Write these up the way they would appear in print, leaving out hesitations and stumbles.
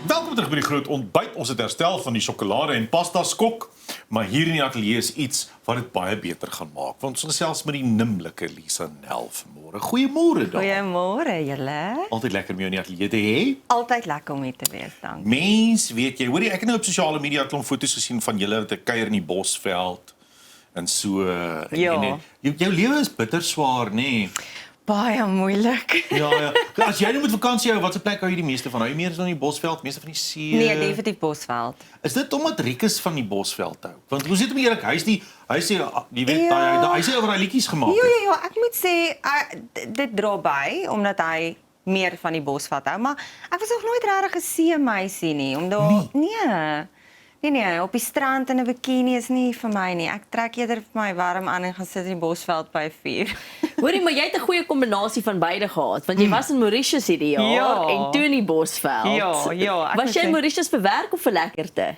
Welkom terug by die groot ontbyt. Ons het herstel van die sjokolade en pasta skok, maar hier in die ateljee is iets wat dit baie beter gaan maak. Want ons gesels met die nimmerlike Lisa Nel vanmôre. Goeiemôre daar. Goeiemôre julle. Altyd lekker om jou in die ateljee te hê. Altyd lekker om hier te wees, dankie. Mens, weet jy, hoor jy, ek het nou op sosiale media 'n klomp foto's gesien van julle wat 'n kuier in die Bosveld en so. Ja. En jou lewe is bitter swaar, nê? Nee. Baie moeilik. Ja. As jy nou met vakansie hou, watse plek hou jy die meeste van? Hou jy meer as in die Bosveld, meeste van die see? Nee, definitief Bosveld. Is dit omdat Rikus van die Bosveld hou? Want hoe sê dit om eerlik, hy sê jy weet Ja. hy sê oor daai liedjies gemaak. Ja, ek moet sê dit dra by omdat hy meer van die Bosveld hou, maar ek was nog nooit regtig 'n see-meisie nie, omdat Nee, op die strand in 'n bikini is nie vir my nie. Ek trek eerder vir my warm aan en gaan sit in die Bosveld by 'n vuur. Hoorie, maar jy het 'n goeie kombinasie van beide gehad, want jy was in Mauritius hierdie jaar Ja. en toe in die Bosveld. Ja, ek Was moet jy in sê- Mauritius vir werk of vir lekkerte?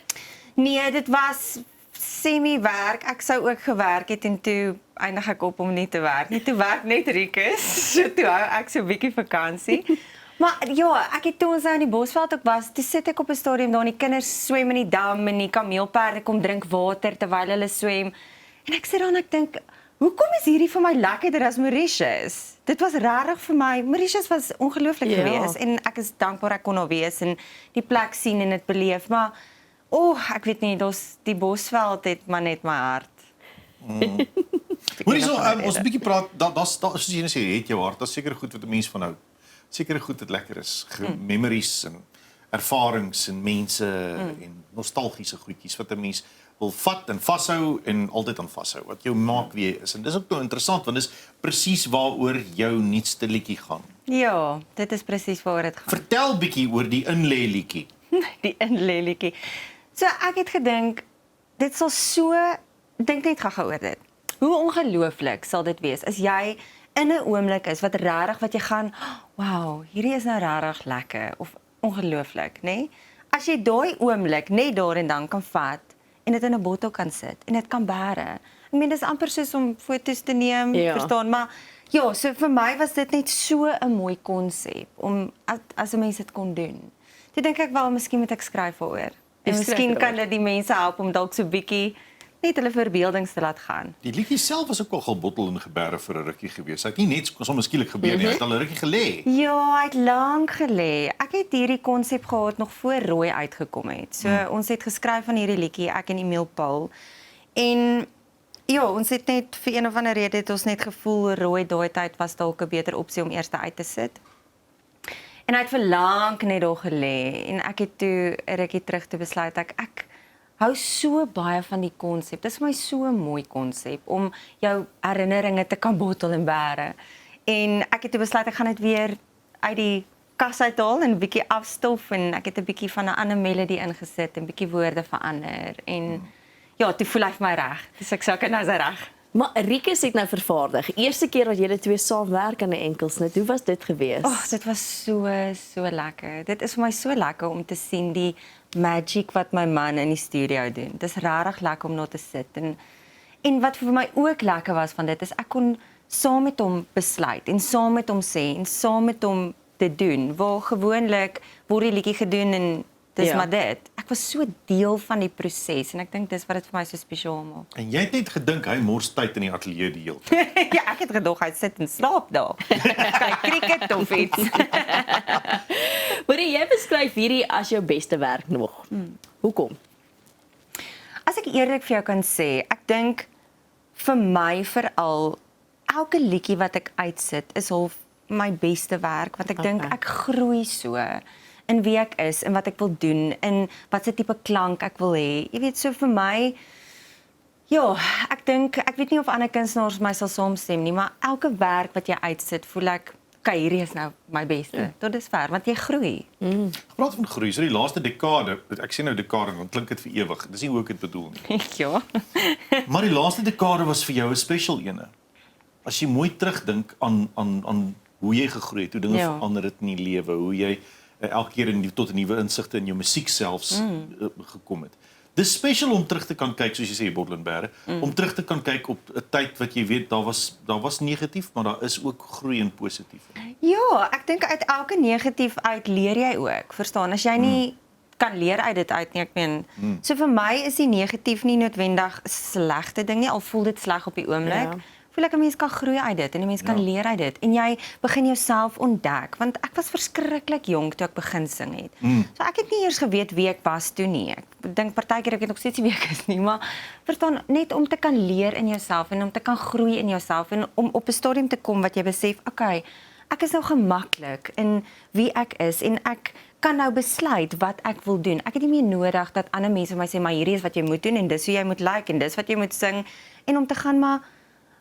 Nee, dit was semi-werk. Ek sou ook gewerk het en toe eindig ek op om nie te werk nie. Toe werk net Rikus. So toe hou ek so 'n bietjie vakansie. Maar ja, ek het toe ons nou in die Bosveld ook was, toe sit ek op 'n stadium daar en die kinders swem in die dam en die kameelperde kom drink water terwyl hulle swem. En ek sit daar en ek dink, hoekom is hierdie vir my lekkerder as Mauritius? Dit was regtig vir my. Mauritius was ongelooflik Ja. geweest en ek is dankbaar ek kon daar wees en die plek sien en dit beleef, maar ek weet nie, die Bosveld het maar net my hart. Hoorie so, ons 'n bietjie praat, daar's soos jy net sê, het jou hart, daar's seker goed wat 'n mens van hou. Seker goed wat lekker is, memories en ervarings en mense en nostalgiese goedjies wat 'n mens wil vat en vashou en altyd aan vashou, wat jou maak wie jy is. En dis ook nou interessant, want dis presies waaroor jou nuutste liedjie gaan. Ja, dit is presies waaroor dit gaan. Vertel bietjie oor die inlê liedjie. Die inlelietjie. So ek het gedink dit sal so dink net gou-gou oor dit. Hoe ongelooflik sal dit wees as jy in 'n oomblik is wat regtig wat jy gaan, wow, hierdie is nou regtig lekker of ongelooflik, nê? Nee? As jy daai oomblik net daar en dan kan vat en dit in 'n bottel kan sit en dit kan bære. Ek meen dis amper soos om foto's te neem, Ja. verstaan, maar ja, so vir my was dit net so 'n mooi konsep om as 'n mens dit kon doen. Toe dink ek wel, miskien moet ek skryf daaroor. En Jy miskien skryf kan dit die mense help om dalk so bietjie net hulle verbeeldings te laat gaan. Die liedjie self was ook al gebottel en geberre vir 'n rukkie gewees. Hy het nie net sommer skielik gebeur nie, hy het al 'n rukkie gelê. Ja, hy het lank gelê. Ek het hierdie konsep gehad nog voor Rooi uitgekom het. So ons het geskryf van hierdie liedjie, ek en Emil Paul. En ja, ons het net vir een of ander rede het ons net gevoel Rooi daai tyd was dalk 'n beter opsie om eers uit te sit. En hy het vir lank net daar gelê en ek het toe 'n rukkie terug te besluit ek hou so baie van die konsep. Dit is vir my so 'n mooi konsep om jou herinneringe te kan bottel en bære. En ek het toe besluit ek gaan dit weer uit die kas uithaal en 'n bietjie afstof en ek het 'n bietjie van 'n ander melodie ingesit en bietjie woorde verander en ja, toe voel hy vir my reg. Dis ek sê nou is hy reg. Maar Rikus het nou vervaardig. Eerste keer wat julle twee saamwerk aan 'n enkelsnit. Hoe was dit gewees? Dit was so lekker. Dit is vir my so lekker om te sien die magic wat my man in die studio doen. Dit is regtig lekker om na te sit en wat vir my ook lekker was van dit is ek kon saam met hom besluit en saam met hom sê en saam met hom dit doen. Waar gewoonlik word die liedjie gedoen en dis Ja. maar dit. Ek was so deel van die proses en ek dink dis wat dit vir my so spesiaal maak. En jy het net gedink hy mors tyd in die ateljee die hele tyd. Ja, ek het gedog hy sit en slaap daar. Kyk cricket of iets. Hoorie, jy beskryf hierdie as jou beste werk nog. Hoekom? As ek eerlik vir jou kan sê, ek dink vir my veral elke liedjie wat ek uitsit is half my beste werk want ek dink ek groei so in wie ek is en wat ek wil doen en wat se tipe klank ek wil hê. Jy weet, so vir my ja, ek dink ek weet nie of ander kunstenaars my sal saamstem nie, maar elke werk wat jy uitsit, voel ek okay, hierdie is nou my beste. Tot dusver want jy groei. Gepraat van groei, so die laaste dekade, ek sê nou dekade, dan klink dit vir ewig. Dis nie hoe ek dit bedoel nie. Ja. Maar die laaste dekade was vir jou 'n special ene. As jy mooi terugdink aan hoe jy gegroei het, hoe dinge verander het in die lewe, hoe jy elke keer tot 'n nuwe insigte in jou musiek selfs gekom het. Dis special om terug te kan kyk, soos jy sê, Bottelberg, om terug te kan kyk op 'n tyd wat jy weet, daar was negatief, maar daar is ook groei en positief. Ja, ek dink uit elke negatief uit leer jy ook. Verstaan, as jy nie kan leer uit dit uit nie. Ek meen, so vir my is die negatief nie noodwendig 'n slegte ding nie, al voel dit sleg op die oomblik. Ja. Voel ek 'n mens kan groei uit dit en 'n mens kan leer uit dit en jy begin jouself ontdek want ek was verskriklik jonk toe ek begin sing het. So ek het nie eers geweet wie ek was toe nie. Ek dink partykeer ek weet nog steeds nie wie ek is nie, maar verstaan net om te kan leer in jouself en om te kan groei in jouself en om op 'n stadium te kom wat jy besef, okay, ek is nou gemaklik in wie ek is en ek kan nou besluit wat ek wil doen. Ek het nie meer nodig dat ander mense vir my sê maar hierdie is wat jy moet doen en dis hoe jy moet lyk en dis wat jy moet sing en om te gaan maar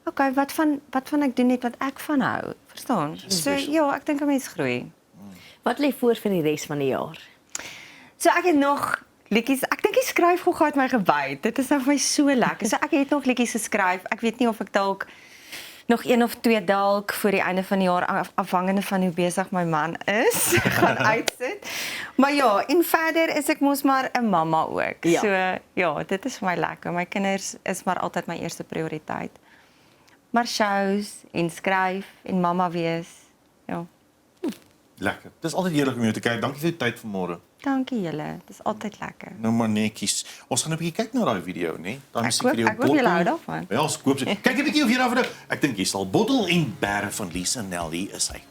okay, wat van ek doen net wat ek van hou. Verstaan? So ja, ek dink 'n mens groei. Wat lê voor vir die res van die jaar? So ek het nog liedjies, ek dink die skryfgogga het my gebyt. Dit is nou vir my so lekker. So ek het nog liedjies geskryf. Ek weet nie of ek dalk nog 1 of 2 dalk voor die einde van die jaar afhangende van hoe besig my man is gaan uitsit. Maar ja, en verder is ek mos maar 'n mamma ook. Ja. So ja, dit is vir my lekker. My kinders is maar altyd my eerste prioriteit. Maar shows en skryf en mamma wees. Ja. Lekker. Dis altyd heerlik om jou te kyk. Dankie vir die tyd vanmôre. Dankie julle. Dis altyd lekker. Nou maar netjies. Ons gaan 'n bietjie kyk na daai video, né? Dan Ek hoop julle hou daarvan. Ja, ons koop se. Kyk 'n bietjie of jy daarvan. Ek dink jy sal Bottel en Berre van Lisa Nel, hier is hy.